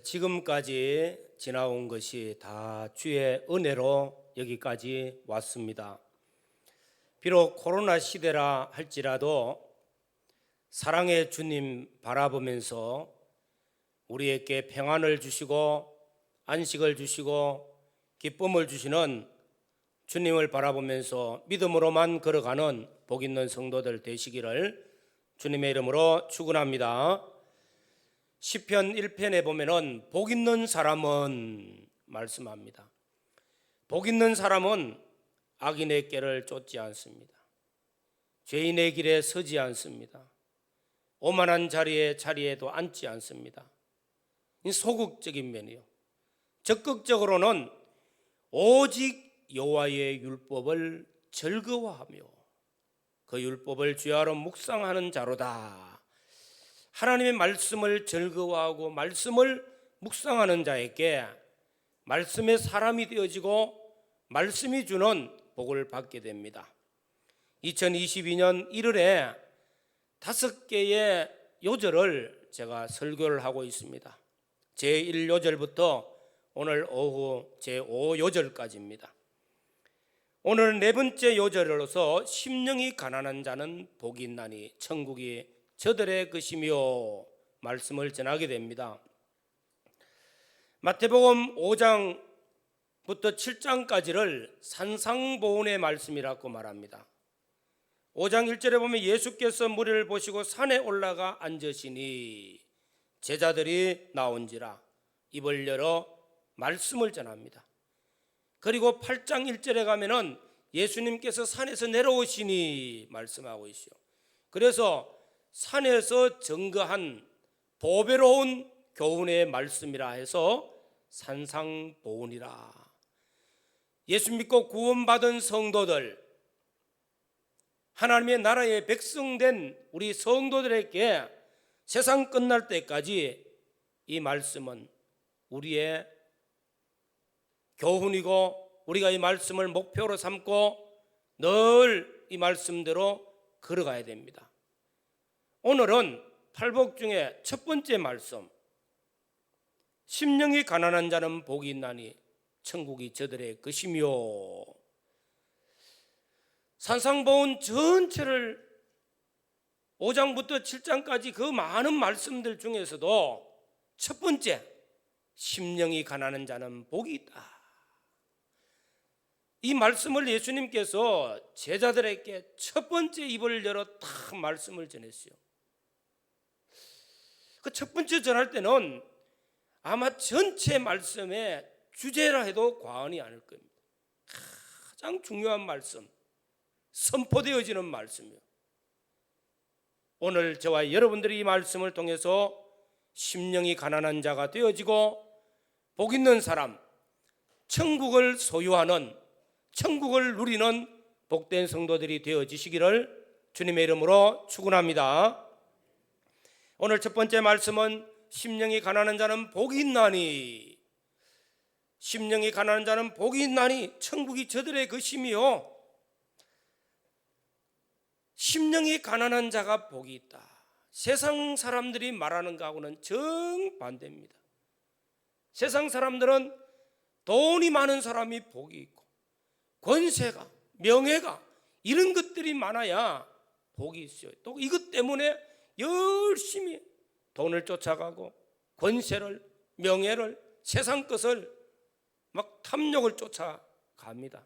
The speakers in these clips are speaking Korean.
지금까지 지나온 것이 다 주의 은혜로 여기까지 왔습니다. 비록 코로나 시대라 할지라도 사랑의 주님 바라보면서 우리에게 평안을 주시고 안식을 주시고 기쁨을 주시는 주님을 바라보면서 믿음으로만 걸어가는 복 있는 성도들 되시기를 주님의 이름으로 축원합니다. 시편 1편에 보면은 복 있는 사람은 말씀합니다. 복 있는 사람은 악인의 꾀를 쫓지 않습니다. 죄인의 길에 서지 않습니다. 오만한 자리에도 앉지 않습니다. 소극적인 면이요. 적극적으로는 오직 여호와의 율법을 즐거워하며 그 율법을 주야로 묵상하는 자로다. 하나님의 말씀을 즐거워하고 말씀을 묵상하는 자에게 말씀의 사람이 되어지고 말씀이 주는 복을 받게 됩니다. 2022년 1월에 5개의 요절을 제가 설교를 하고 있습니다. 제1요절부터 오늘 오후 제5요절까지입니다. 오늘 네 번째 요절로서 심령이 가난한 자는 복이 있나니 천국이 저들의 것이며 말씀을 전하게 됩니다. 마태복음 5장부터 7장까지를 산상보훈의 말씀이라고 말합니다. 5장 1절에 보면 예수께서 무리를 보시고 산에 올라가 앉으시니 제자들이 나온지라 입을 열어 말씀을 전합니다. 그리고 8장 1절에 가면은 예수님께서 산에서 내려오시니 말씀하고 있어요. 그래서 산에서 증거한 보배로운 교훈의 말씀이라 해서 산상보훈이라. 예수 믿고 구원받은 성도들, 하나님의 나라의 백성된 우리 성도들에게 세상 끝날 때까지 이 말씀은 우리의 교훈이고 우리가 이 말씀을 목표로 삼고 늘 이 말씀대로 걸어가야 됩니다. 오늘은 팔복 중에 첫 번째 말씀, 심령이 가난한 자는 복이 있나니 천국이 저들의 것이며. 산상보훈 전체를 5장부터 7장까지 그 많은 말씀들 중에서도 첫 번째, 심령이 가난한 자는 복이 있다. 이 말씀을 예수님께서 제자들에게 첫 번째 입을 열어 딱 말씀을 전했어요. 그 첫 번째 전할 때는 아마 전체 말씀의 주제라 해도 과언이 아닐 겁니다. 가장 중요한 말씀, 선포되어지는 말씀이요. 오늘 저와 여러분들이 이 말씀을 통해서 심령이 가난한 자가 되어지고 복 있는 사람, 천국을 소유하는, 천국을 누리는 복된 성도들이 되어지시기를 주님의 이름으로 축원합니다. 오늘 첫 번째 말씀은 심령이 가난한 자는 복이 있나니, 심령이 가난한 자는 복이 있나니 천국이 저들의 것이며. 심령이 가난한 자가 복이 있다. 세상 사람들이 말하는 것하고는 정반대입니다. 세상 사람들은 돈이 많은 사람이 복이 있고 권세가, 명예가 이런 것들이 많아야 복이 있어요. 또 이것 때문에 열심히 돈을 쫓아가고 권세를, 명예를, 세상 것을 막 탐욕을 쫓아갑니다.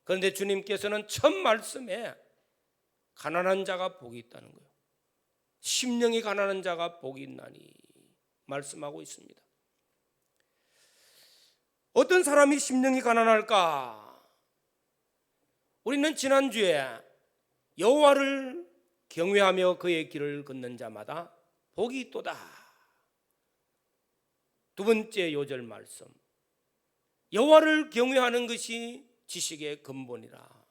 그런데 주님께서는 첫 말씀에 가난한 자가 복이 있다는 거예요. 심령이 가난한 자가 복이 있나니 말씀하고 있습니다. 어떤 사람이 심령이 가난할까? 우리는 지난주에 여호와를 경외하며 그의 길을 걷는 자마다 복이 있도다. 두 번째 요절 말씀, 여호와를 경외하는 것이 지식의 근본이라.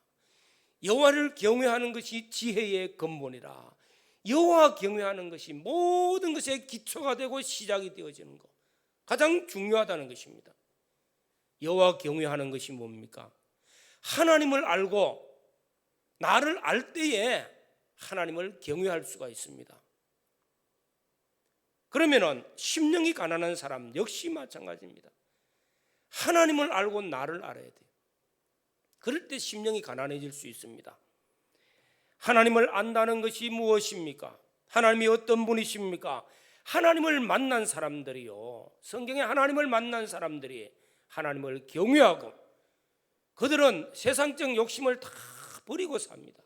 여호와를 경외하는 것이 지혜의 근본이라. 여호와 경외하는 것이 모든 것의 기초가 되고 시작이 되어지는 것, 가장 중요하다는 것입니다. 여호와 경외하는 것이 뭡니까? 하나님을 알고 나를 알 때에 하나님을 경외할 수가 있습니다. 그러면은 심령이 가난한 사람 역시 마찬가지입니다. 하나님을 알고 나를 알아야 돼요. 그럴 때 심령이 가난해질 수 있습니다. 하나님을 안다는 것이 무엇입니까? 하나님이 어떤 분이십니까? 하나님을 만난 사람들이요, 성경에 하나님을 만난 사람들이 하나님을 경외하고 그들은 세상적 욕심을 다 버리고 삽니다.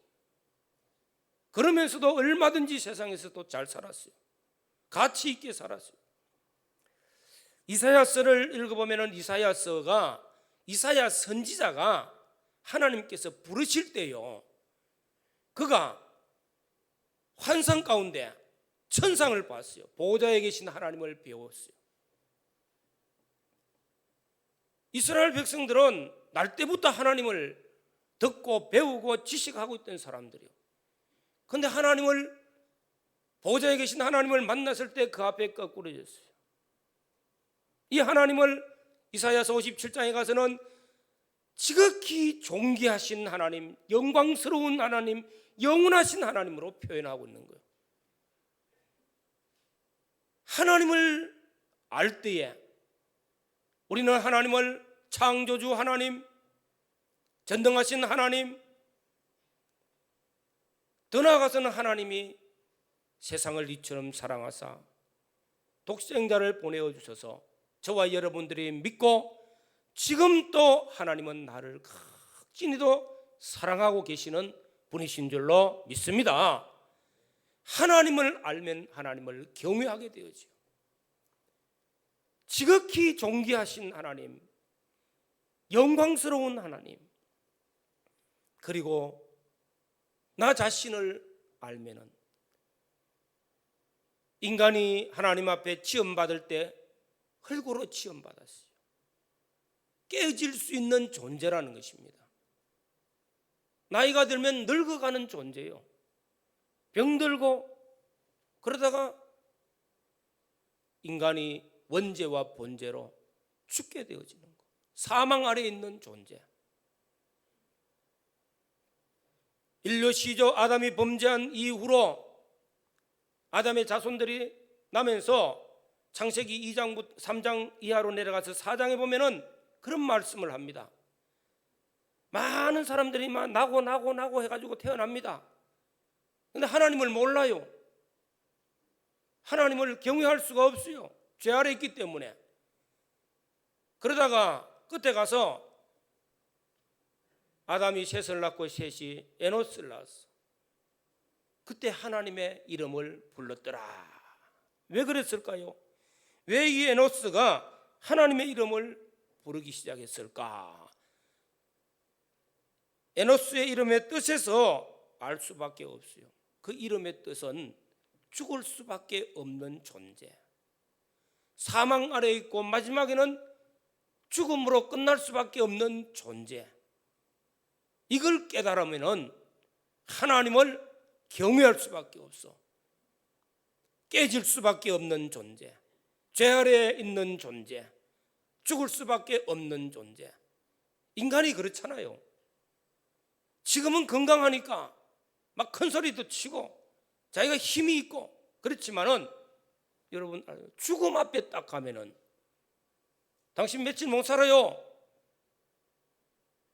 그러면서도 얼마든지 세상에서도 잘 살았어요. 가치 있게 살았어요. 이사야서를 읽어보면 이사야 선지자가 하나님께서 부르실 때요, 그가 환상 가운데 천상을 봤어요. 보호자에 계신 하나님을 배웠어요. 이스라엘 백성들은 날 때부터 하나님을 듣고 배우고 지식하고 있던 사람들이요. 그런데 보호자에 계신 하나님을 만났을 때 그 앞에 거꾸러졌어요. 이 하나님을 이사야서 57장에 가서는 지극히 존귀하신 하나님, 영광스러운 하나님, 영원하신 하나님으로 표현하고 있는 거예요. 하나님을 알 때에 우리는 하나님을 창조주 하나님, 전능하신 하나님, 더 나아가서는 하나님이 세상을 이처럼 사랑하사 독생자를 보내어 주셔서 저와 여러분들이 믿고 지금 또 하나님은 나를 극진히도 사랑하고 계시는 분이신 줄로 믿습니다. 하나님을 알면 하나님을 경외하게 되어지요. 지극히 존귀하신 하나님, 영광스러운 하나님, 그리고 나 자신을 알면은 인간이 하나님 앞에 지음받을 때 흙으로 지음받았어요. 깨어질 수 있는 존재라는 것입니다. 나이가 들면 늙어가는 존재요. 병들고 그러다가 인간이 원죄와 본죄로 죽게 되어지는 것, 사망 아래에 있는 존재. 인류 시조 아담이 범죄한 이후로 아담의 자손들이 나면서 창세기 2장 3장 이하로 내려가서 4장에 보면은 그런 말씀을 합니다. 많은 사람들이 막 나고 해가지고 태어납니다. 그런데 하나님을 몰라요. 하나님을 경외할 수가 없어요. 죄 아래 있기 때문에. 그러다가 끝에 가서 아담이 셋을 낳고 셋이 에노스를 낳았어. 그때 하나님의 이름을 불렀더라. 왜 그랬을까요? 왜 이 에노스가 하나님의 이름을 부르기 시작했을까? 에노스의 이름의 뜻에서 알 수밖에 없어요. 그 이름의 뜻은 죽을 수밖에 없는 존재, 사망 아래에 있고 마지막에는 죽음으로 끝날 수밖에 없는 존재. 이걸 깨달으면 하나님을 경외할 수밖에 없어. 깨질 수밖에 없는 존재, 죄 아래에 있는 존재, 죽을 수밖에 없는 존재. 인간이 그렇잖아요. 지금은 건강하니까 막 큰 소리도 치고 자기가 힘이 있고 그렇지만은 여러분, 죽음 앞에 딱 가면은 당신 며칠 못 살아요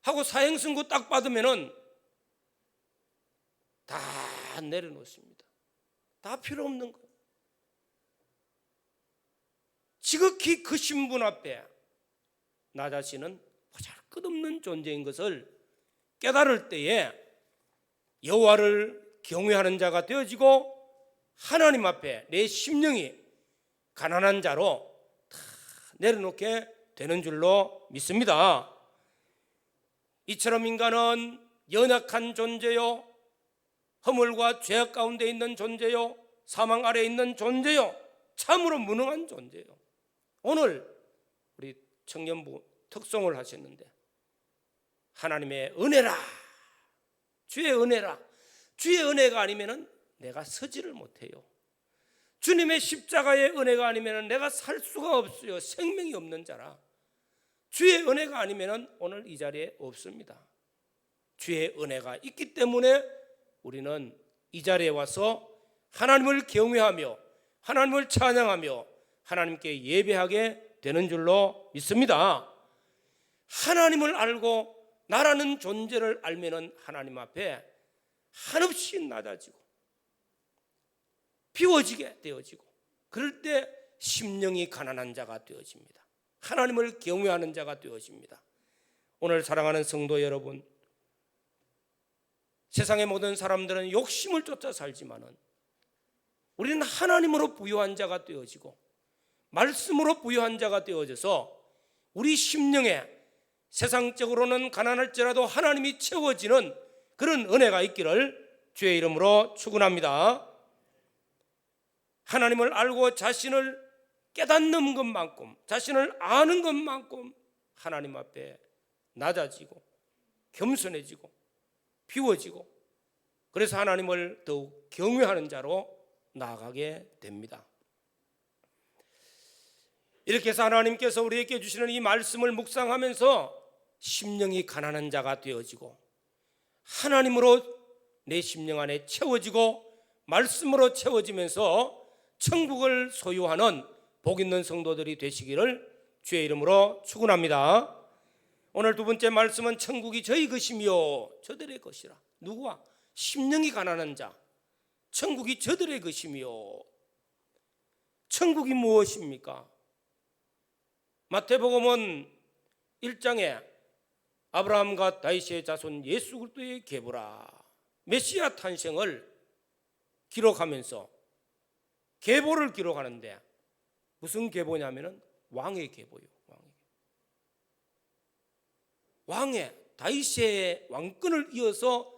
하고 사형선고 딱 받으면은 다 내려놓습니다. 다 필요 없는 거예요. 지극히 그 신분 앞에 나 자신은 보잘것없는 존재인 것을 깨달을 때에 여호와를 경외하는 자가 되어지고 하나님 앞에 내 심령이 가난한 자로 다 내려놓게 되는 줄로 믿습니다. 이처럼 인간은 연약한 존재요, 허물과 죄악 가운데 있는 존재요, 사망 아래에 있는 존재요, 참으로 무능한 존재요. 오늘 우리 청년부 특송을 하셨는데 하나님의 은혜라, 주의 은혜라. 주의 은혜가 아니면 내가 서지를 못해요. 주님의 십자가의 은혜가 아니면 내가 살 수가 없어요. 생명이 없는 자라. 주의 은혜가 아니면 오늘 이 자리에 없습니다. 주의 은혜가 있기 때문에 우리는 이 자리에 와서 하나님을 경외하며 하나님을 찬양하며 하나님께 예배하게 되는 줄로 믿습니다. 하나님을 알고 나라는 존재를 알면은 하나님 앞에 한없이 낮아지고 비워지게 되어지고, 그럴 때 심령이 가난한 자가 되어집니다. 하나님을 경외하는 자가 되어집니다. 오늘 사랑하는 성도 여러분, 세상의 모든 사람들은 욕심을 쫓아 살지만은 우리는 하나님으로 부유한 자가 되어지고 말씀으로 부유한 자가 되어져서 우리 심령에 세상적으로는 가난할지라도 하나님이 채워지는 그런 은혜가 있기를 주의 이름으로 축원합니다. 하나님을 알고 자신을 깨닫는 것만큼, 자신을 아는 것만큼 하나님 앞에 낮아지고 겸손해지고 비워지고, 그래서 하나님을 더욱 경외하는 자로 나아가게 됩니다. 이렇게 해서 하나님께서 우리에게 주시는 이 말씀을 묵상하면서 심령이 가난한 자가 되어지고 하나님으로 내 심령 안에 채워지고 말씀으로 채워지면서 천국을 소유하는 복 있는 성도들이 되시기를 주의 이름으로 축원합니다. 오늘 두 번째 말씀은 천국이 저희 것이며 저들의 것이라. 누구와? 심령이 가난한 자. 천국이 저들의 것이며. 천국이 무엇입니까? 마태복음은 1장에 아브라함과 다윗의 자손 예수 그리스도의 계보라, 메시아 탄생을 기록하면서 계보를 기록하는데, 무슨 계보냐면은 왕의 계보요. 왕의 다윗의 왕권을 이어서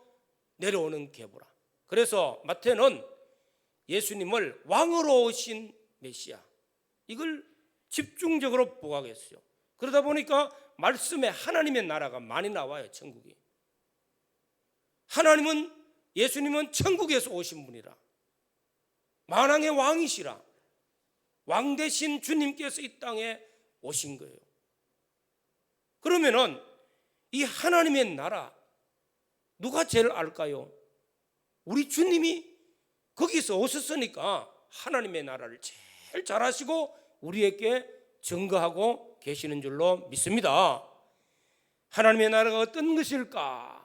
내려오는 계보라. 그래서 마태는 예수님을 왕으로 오신 메시아, 이걸 집중적으로 부각했어요. 그러다 보니까 말씀에 하나님의 나라가 많이 나와요. 천국이. 하나님은, 예수님은 천국에서 오신 분이라, 만왕의 왕이시라, 왕 대신 주님께서 이 땅에 오신 거예요. 그러면은 이 하나님의 나라 누가 제일 알까요? 우리 주님이 거기서 오셨으니까 하나님의 나라를 제일 잘 아시고 우리에게 증거하고 계시는 줄로 믿습니다. 하나님의 나라가 어떤 것일까?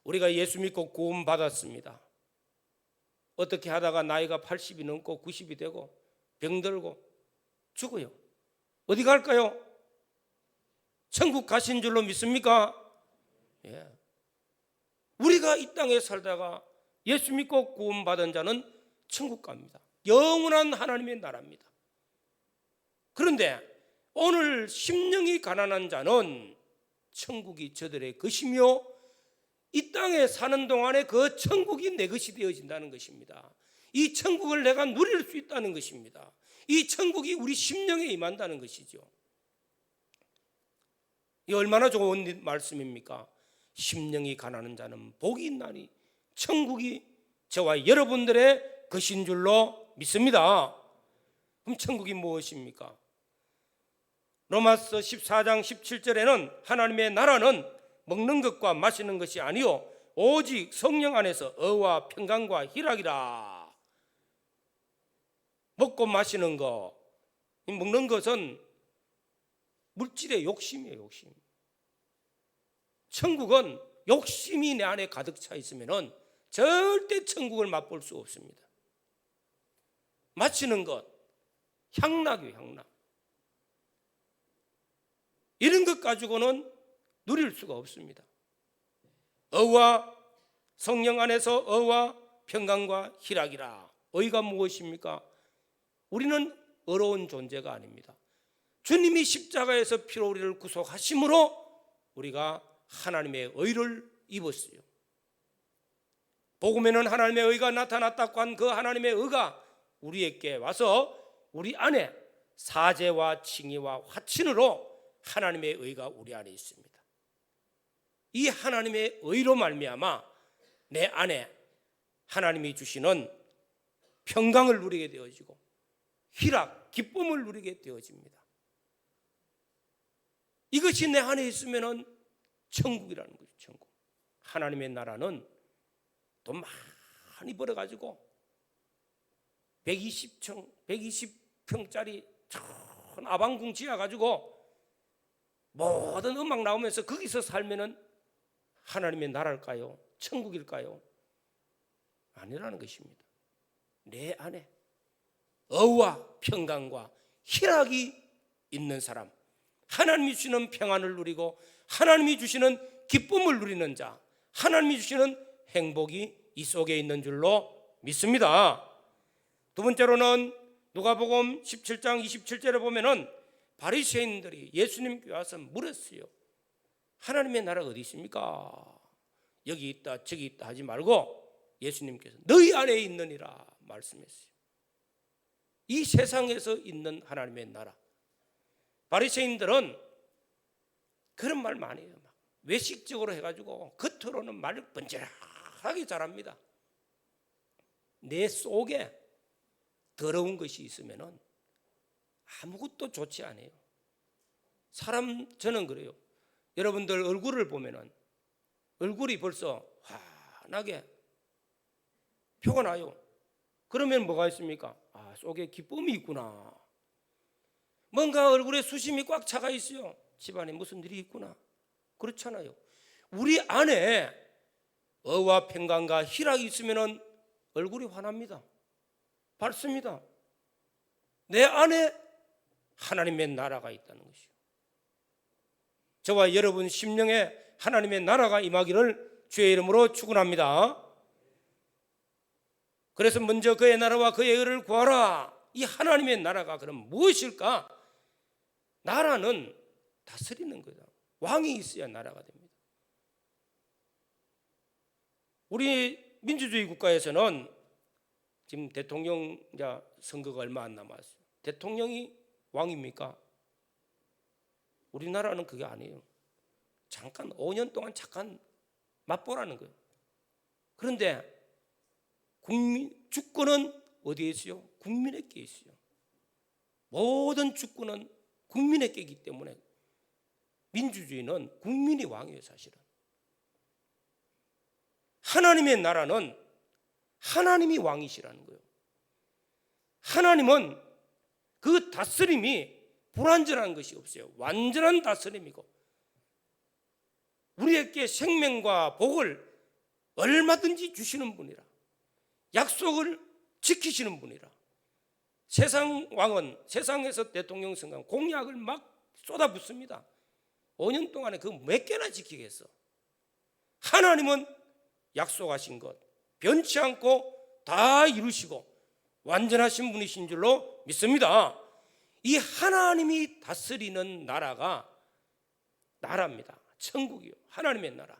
우리가 예수 믿고 구원 받았습니다. 어떻게 하다가 나이가 80이 넘고 90이 되고 병들고 죽어요. 어디 갈까요? 천국 가신 줄로 믿습니까? 예. 우리가 이 땅에 살다가 예수 믿고 구원 받은 자는 천국 갑니다. 영원한 하나님의 나라입니다. 그런데 오늘 심령이 가난한 자는 천국이 저들의 것이며 이 땅에 사는 동안에 그 천국이 내 것이 되어진다는 것입니다. 이 천국을 내가 누릴 수 있다는 것입니다. 이 천국이 우리 심령에 임한다는 것이죠. 이 얼마나 좋은 말씀입니까? 심령이 가난한 자는 복이 있나니 천국이 저와 여러분들의 것인 줄로 믿습니다. 그럼 천국이 무엇입니까? 로마서 14장 17절에는 하나님의 나라는 먹는 것과 마시는 것이 아니요 오직 성령 안에서 의와 평강과 희락이라. 먹고 마시는 것, 먹는 것은 물질의 욕심이에요. 욕심. 천국은 욕심이 내 안에 가득 차 있으면 절대 천국을 맛볼 수 없습니다. 마시는 것, 향락이에요. 향락. 이런 것 가지고는 누릴 수가 없습니다. 의와 성령 안에서 의와 평강과 희락이라. 의가 무엇입니까? 우리는 어려운 존재가 아닙니다. 주님이 십자가에서 피로 우리를 구속하심으로 우리가 하나님의 의를 입었어요. 복음에는 하나님의 의가 나타났다고 한 그 하나님의 의가 우리에게 와서 우리 안에 사죄와 칭의와 화친으로 하나님의 의가 우리 안에 있습니다. 이 하나님의 의로 말미암아 내 안에 하나님이 주시는 평강을 누리게 되어지고 희락, 기쁨을 누리게 되어집니다. 이것이 내 안에 있으면 천국이라는 거죠. 천국. 하나님의 나라는 돈 많이 벌어가지고 120평짜리 큰 아방궁 지어가지고 모든 음악 나오면서 거기서 살면은 하나님의 나라일까요? 천국일까요? 아니라는 것입니다. 내 안에 의와 평강과 희락이 있는 사람, 하나님이 주시는 평안을 누리고 하나님이 주시는 기쁨을 누리는 자, 하나님이 주시는 행복이 이 속에 있는 줄로 믿습니다. 두 번째로는 누가복음 17장 27절에 보면은 바리새인들이 예수님께 와서 물었어요. 하나님의 나라가 어디 있습니까? 여기 있다 저기 있다 하지 말고 예수님께서 너희 안에 있느니라 말씀했어요. 이 세상에서 있는 하나님의 나라. 바리새인들은 그런 말 많이 해요. 막 외식적으로 해가지고 겉으로는 말을 번지락하게 잘합니다. 내 속에 더러운 것이 있으면은 아무것도 좋지 않아요. 저는 그래요. 여러분들 얼굴을 보면은 얼굴이 벌써 환하게 표가 나요. 그러면 뭐가 있습니까? 속에 기쁨이 있구나. 뭔가 얼굴에 수심이 꽉 차가 있어요. 집안에 무슨 일이 있구나. 그렇잖아요. 우리 안에 의와 평강과 희락이 있으면은 얼굴이 환합니다. 밝습니다. 내 안에 하나님의 나라가 있다는 것이요. 저와 여러분 심령에 하나님의 나라가 임하기를 주의 이름으로 축원합니다. 그래서 먼저 그의 나라와 그의 의를 구하라. 이 하나님의 나라가 그럼 무엇일까? 나라는 다스리는 거다. 왕이 있어야 나라가 됩니다. 우리 민주주의 국가에서는 지금 대통령 선거가 얼마 안 남았어요. 대통령이 왕입니까? 우리나라는 그게 아니에요. 잠깐 5년 동안 잠깐 맛보라는 거예요. 그런데 주권은 어디에 있어요? 국민에게 있어요. 모든 주권은 국민에게 있기 때문에 민주주의는 국민이 왕이에요. 사실은 하나님의 나라는 하나님이 왕이시라는 거예요. 하나님은 그 다스림이 불완전한 것이 없어요. 완전한 다스림이고 우리에게 생명과 복을 얼마든지 주시는 분이라, 약속을 지키시는 분이라. 세상 왕은 세상에서 대통령 선거는 공약을 막 쏟아붓습니다. 5년 동안에 그 몇 개나 지키겠어. 하나님은 약속하신 것 변치 않고 다 이루시고 완전하신 분이신 줄로 믿습니다. 이 하나님이 다스리는 나라가 나라입니다. 천국이요. 하나님의 나라.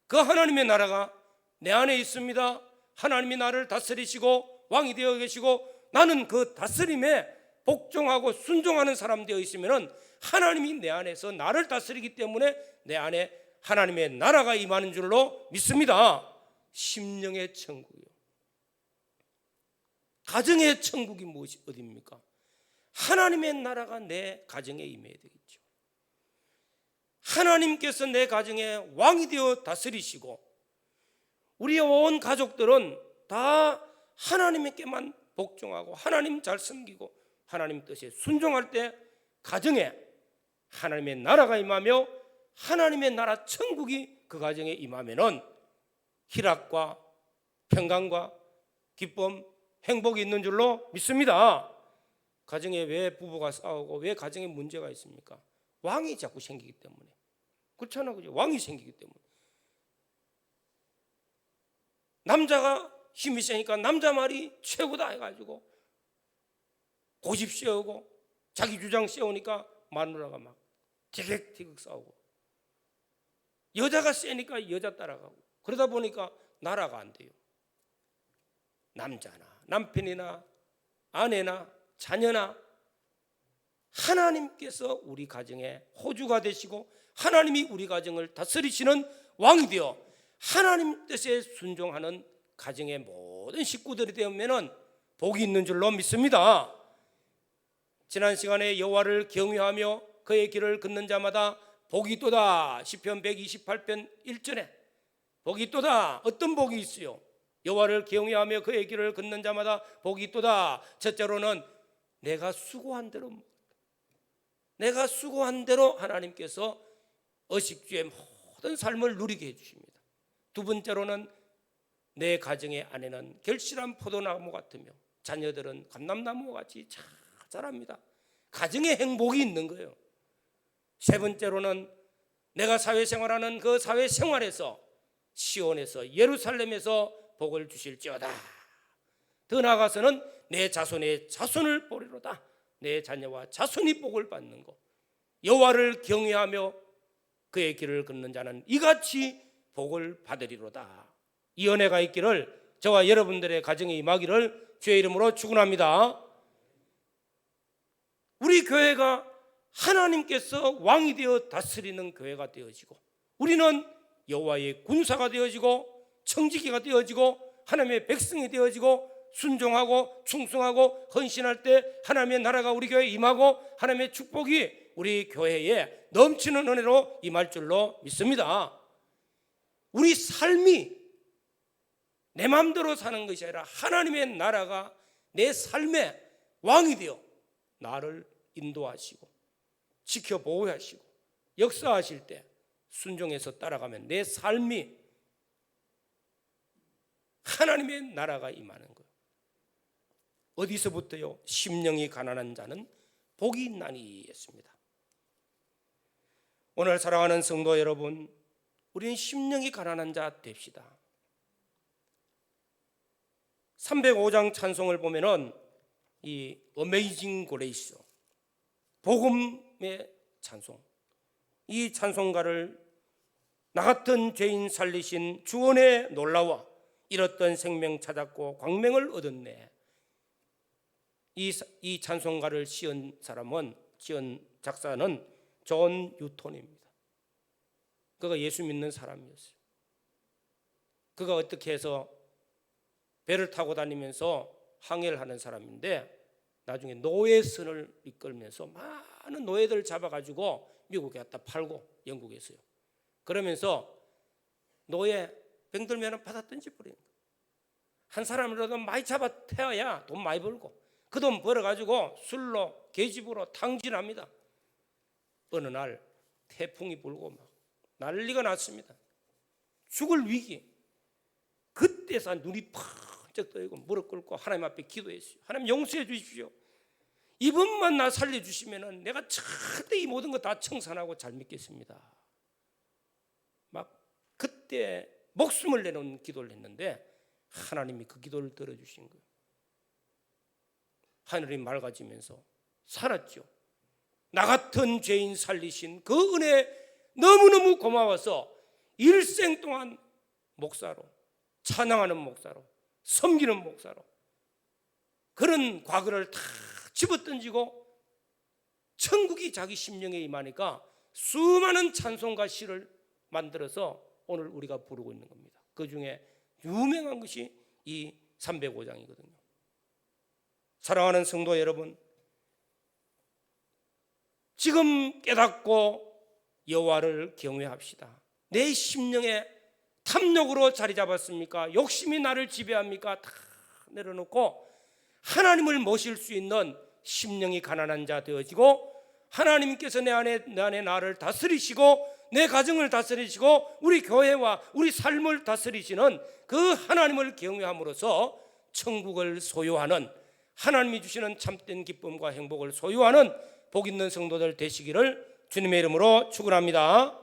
그 하나님의 나라가 내 안에 있습니다. 하나님이 나를 다스리시고 왕이 되어 계시고 나는 그 다스림에 복종하고 순종하는 사람 되어 있으면 하나님이 내 안에서 나를 다스리기 때문에 내 안에 하나님의 나라가 임하는 줄로 믿습니다. 심령의 천국이요. 가정의 천국이 무엇이 어디입니까? 하나님의 나라가 내 가정에 임해야 되겠죠. 하나님께서 내 가정에 왕이 되어 다스리시고 우리의 온 가족들은 다 하나님께만 복종하고 하나님 잘 섬기고 하나님 뜻에 순종할 때 가정에 하나님의 나라가 임하며 하나님의 나라 천국이 그 가정에 임하면은 희락과 평강과 기쁨, 행복이 있는 줄로 믿습니다. 가정에 왜 부부가 싸우고 왜 가정에 문제가 있습니까? 왕이 자꾸 생기기 때문에. 그렇잖아요. 그죠? 왕이 생기기 때문에. 남자가 힘이 세니까 남자 말이 최고다 해가지고 고집 세우고 자기 주장 세우니까 마누라가 막 티격태격 싸우고, 여자가 세니까 여자 따라가고, 그러다 보니까 나라가 안 돼요. 남자나 남편이나 아내나 자녀나 하나님께서 우리 가정에 호주가 되시고 하나님이 우리 가정을 다스리시는 왕이 되어 하나님 뜻에 순종하는 가정의 모든 식구들이 되면은 복이 있는 줄로 믿습니다. 지난 시간에 여호와를 경외하며 그의 길을 걷는 자마다 복이 있도다. 시편 128편 1절에 복이 있도다. 어떤 복이 있어요? 여호와를 경외하며 그의 길을 걷는 자마다 복이 있도다. 첫째로는 내가 수고한 대로 하나님께서 의식주의 모든 삶을 누리게 해주십니다. 두 번째로는 내 가정의 아내는 결실한 포도나무 같으며 자녀들은 감람나무와 같이 잘 자랍니다. 가정에 행복이 있는 거예요. 세 번째로는 내가 사회생활하는 그 사회생활에서 시온에서 예루살렘에서 복을 주실지어다. 더 나아가서는 내 자손의 자손을 보리로다. 내 자녀와 자손이 복을 받는 것. 여호와를 경외하며 그의 길을 걷는 자는 이같이 복을 받으리로다. 이 은혜가 있기를 저와 여러분들의 가정에 임하기를 주의 이름으로 축원합니다. 우리 교회가 하나님께서 왕이 되어 다스리는 교회가 되어지고, 우리는 여호와의 군사가 되어지고 청지기가 되어지고 하나님의 백성이 되어지고 순종하고 충성하고 헌신할 때 하나님의 나라가 우리 교회에 임하고 하나님의 축복이 우리 교회에 넘치는 은혜로 임할 줄로 믿습니다. 우리 삶이 내 마음대로 사는 것이 아니라 하나님의 나라가 내 삶의 왕이 되어 나를 인도하시고 지켜 보호하시고 역사하실 때 순종해서 따라가면 내 삶이 하나님의 나라가 임하는 거예요. 어디서부터요? 심령이 가난한 자는 복이 있나니 했습니다. 오늘 사랑하는 성도 여러분, 우리는 심령이 가난한 자 됩시다. 305장 찬송을 보면은 이 어메이징 그레이스, 복음의 찬송, 이 찬송가를 나 같은 죄인 살리신 주원의 놀라워 잃었던 생명 찾았고 광명을 얻었네. 이 찬송가를 지은 작사는 존 뉴턴입니다. 그가 예수 믿는 사람이었어요. 그가 어떻게 해서 배를 타고 다니면서 항해를 하는 사람인데 나중에 노예선을 이끌면서 많은 노예들을 잡아가지고 미국에 갖다 팔고, 영국에서요. 그러면서 노예 병들면 받아 던져버리는 거예요. 한 사람이라도 많이 잡아 태워야 돈 많이 벌고, 그 돈 벌어가지고 술로 계집으로 탕진합니다. 어느 날 태풍이 불고 막 난리가 났습니다. 죽을 위기. 그때서 눈이 펄쩍 떠이고 무릎 꿇고 하나님 앞에 기도했어요. 하나님 용서해 주십시오. 이번만 나 살려주시면 내가 절대 이 모든 거 다 청산하고 잘 믿겠습니다. 막 그때 목숨을 내놓은 기도를 했는데 하나님이 그 기도를 들어주신 거예요. 하늘이 맑아지면서 살았죠. 나 같은 죄인 살리신 그 은혜 너무너무 고마워서 일생 동안 목사로, 찬양하는 목사로, 섬기는 목사로 그런 과거를 다 집어던지고 천국이 자기 심령에 임하니까 수많은 찬송가 시를 만들어서 오늘 우리가 부르고 있는 겁니다. 그 중에 유명한 것이 이 305장이거든요. 사랑하는 성도 여러분, 지금 깨닫고 여호와를 경외합시다. 내 심령에 탐욕으로 자리 잡았습니까? 욕심이 나를 지배합니까? 다 내려놓고 하나님을 모실 수 있는 심령이 가난한 자 되어지고, 하나님께서 내 안에 나를 다스리시고 내 가정을 다스리시고 우리 교회와 우리 삶을 다스리시는 그 하나님을 경외함으로써 천국을 소유하는, 하나님이 주시는 참된 기쁨과 행복을 소유하는 복 있는 성도들 되시기를 주님의 이름으로 축원합니다.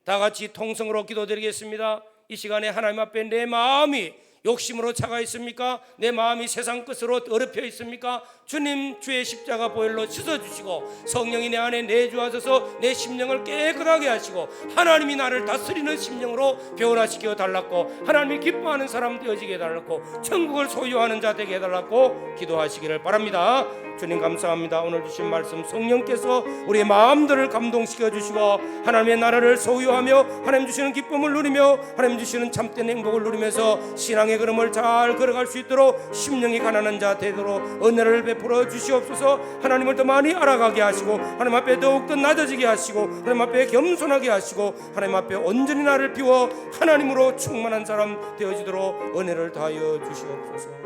다 같이 통성으로 기도드리겠습니다. 이 시간에 하나님 앞에 내 마음이 욕심으로 차가 있습니까? 내 마음이 세상 것으로 어렵혀 있습니까? 주님 주의 십자가 보혈로 씻어주시고 성령이 내 안에 내주하셔서 내 심령을 깨끗하게 하시고 하나님이 나를 다스리는 심령으로 변화시켜 달라고, 하나님이 기뻐하는 사람 되어지게 해달라고, 천국을 소유하는 자 되게 해달라고 기도하시기를 바랍니다. 주님 감사합니다. 오늘 주신 말씀 성령께서 우리의 마음들을 감동시켜 주시고 하나님의 나라를 소유하며 하나님 주시는 기쁨을 누리며 하나님 주시는 참된 행복을 누리면서 신앙의 걸음을 잘 걸어갈 수 있도록 심령이 가난한 자 되도록 은혜를 베풀어 주시옵소서. 하나님을 더 많이 알아가게 하시고 하나님 앞에 더욱더 낮아지게 하시고 하나님 앞에 겸손하게 하시고 하나님 앞에 온전히 나를 비워 하나님으로 충만한 사람 되어지도록 은혜를 다하여 주시옵소서.